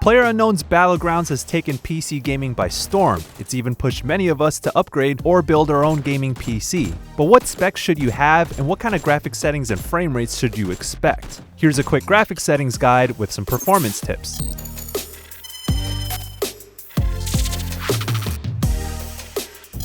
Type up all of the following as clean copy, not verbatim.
PlayerUnknown's Battlegrounds has taken PC gaming by storm. It's even pushed many of us to upgrade or build our own gaming PC. But what specs should you have, and what kind of graphic settings and frame rates should you expect? Here's a quick graphic settings guide with some performance tips.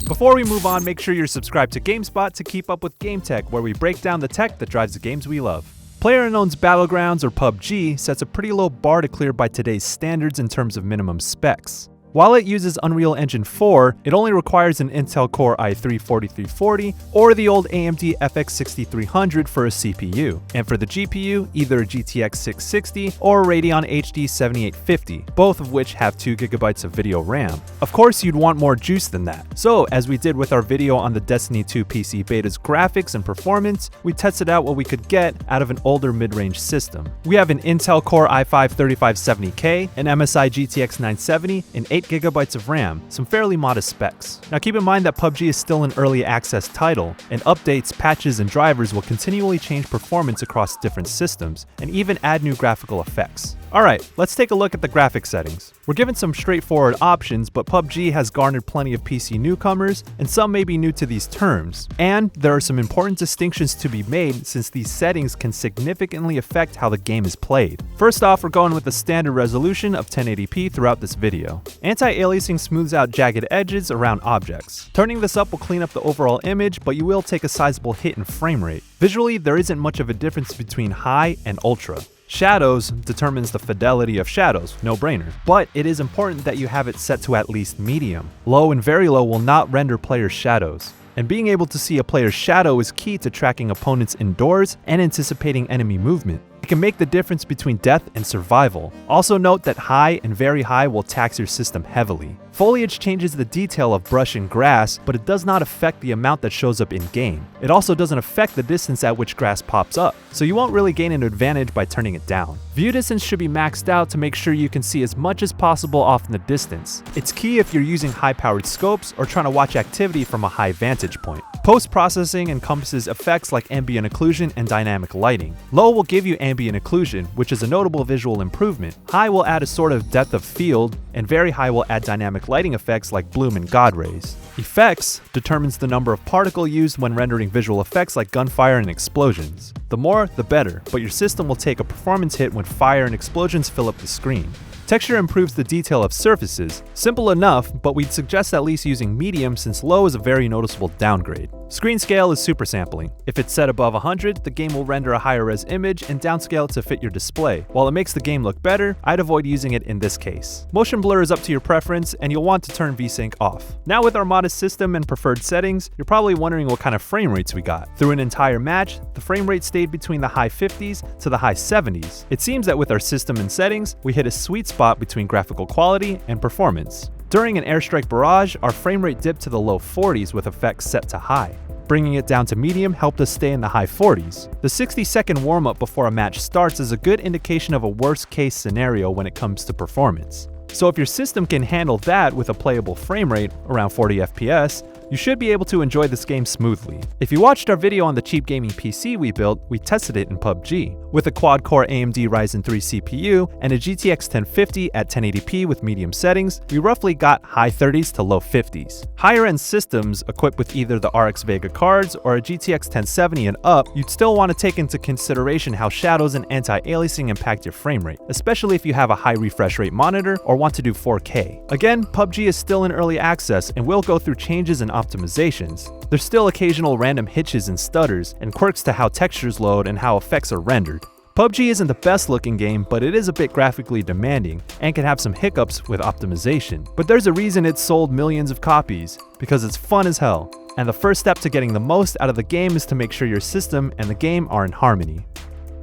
Before we move on, make sure you're subscribed to GameSpot to keep up with game tech, where we break down the tech that drives the games we love. PlayerUnknown's Battlegrounds, or PUBG, sets a pretty low bar to clear by today's standards in terms of minimum specs. While it uses Unreal Engine 4, it only requires an Intel Core i3-4340 or the old AMD FX 6300 for a CPU, and for the GPU, either a GTX 660 or a Radeon HD 7850, both of which have 2GB of video RAM. Of course, you'd want more juice than that. So, as we did with our video on the Destiny 2 PC beta's graphics and performance, we tested out what we could get out of an older mid-range system. We have an Intel Core i5-3570K, an MSI GTX 970, and 8GB of RAM, some fairly modest specs. Now keep in mind that PUBG is still an early access title, and updates, patches, and drivers will continually change performance across different systems, and even add new graphical effects. Alright, let's take a look at the graphic settings. We're given some straightforward options, but PUBG has garnered plenty of PC newcomers, and some may be new to these terms. And there are some important distinctions to be made, since these settings can significantly affect how the game is played. First off, we're going with the standard resolution of 1080p throughout this video. Anti-aliasing smooths out jagged edges around objects. Turning this up will clean up the overall image, but you will take a sizable hit in frame rate. Visually, there isn't much of a difference between high and ultra. Shadows determines the fidelity of shadows, no brainer. But it is important that you have it set to at least medium. Low and very low will not render players' shadows. And being able to see a player's shadow is key to tracking opponents indoors and anticipating enemy movement. It can make the difference between death and survival. Also note that high and very high will tax your system heavily. Foliage changes the detail of brush and grass, but it does not affect the amount that shows up in-game. It also doesn't affect the distance at which grass pops up, so you won't really gain an advantage by turning it down. View distance should be maxed out to make sure you can see as much as possible off in the distance. It's key if you're using high-powered scopes or trying to watch activity from a high vantage point. Post-processing encompasses effects like ambient occlusion and dynamic lighting. Low will give you ambient occlusion, which is a notable visual improvement. High will add a sort of depth of field, and very high will add dynamic lighting effects like bloom and god rays. Effects determines the number of particle used when rendering visual effects like gunfire and explosions. The more, the better, but your system will take a performance hit when fire and explosions fill up the screen. Texture improves the detail of surfaces. Simple enough, but we'd suggest at least using medium since low is a very noticeable downgrade. Screen scale is super sampling. If it's set above 100, the game will render a higher res image and downscale it to fit your display. While it makes the game look better, I'd avoid using it in this case. Motion blur is up to your preference, and you'll want to turn VSync off. Now with our modest system and preferred settings, you're probably wondering what kind of frame rates we got. Through an entire match, the frame rate stayed between the high 50s to the high 70s. It seems that with our system and settings, we hit a sweet spot between graphical quality and performance. During an airstrike barrage, our frame rate dipped to the low 40s with effects set to high. Bringing it down to medium helped us stay in the high 40s. The 60-second warm-up before a match starts is a good indication of a worst-case scenario when it comes to performance. So if your system can handle that with a playable frame rate, around 40 FPS, you should be able to enjoy this game smoothly. If you watched our video on the cheap gaming PC we built, we tested it in PUBG. With a quad-core AMD Ryzen 3 CPU and a GTX 1050 at 1080p with medium settings, we roughly got high 30s to low 50s. Higher-end systems equipped with either the RX Vega cards or a GTX 1070 and up, you'd still want to take into consideration how shadows and anti-aliasing impact your frame rate, especially if you have a high refresh rate monitor or want to do 4K. Again, PUBG is still in early access and will go through changes and optimizations. There's still occasional random hitches and stutters, and quirks to how textures load and how effects are rendered. PUBG isn't the best looking game, but it is a bit graphically demanding, and can have some hiccups with optimization. But there's a reason it's sold millions of copies, because it's fun as hell. And the first step to getting the most out of the game is to make sure your system and the game are in harmony.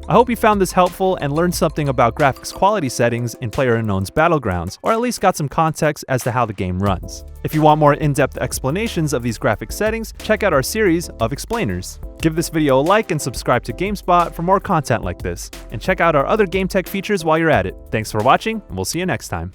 I hope you found this helpful and learned something about graphics quality settings in PlayerUnknown's Battlegrounds, or at least got some context as to how the game runs. If you want more in-depth explanations of these graphic settings, check out our series of explainers. Give this video a like and subscribe to GameSpot for more content like this, and check out our other game tech features while you're at it. Thanks for watching, and we'll see you next time.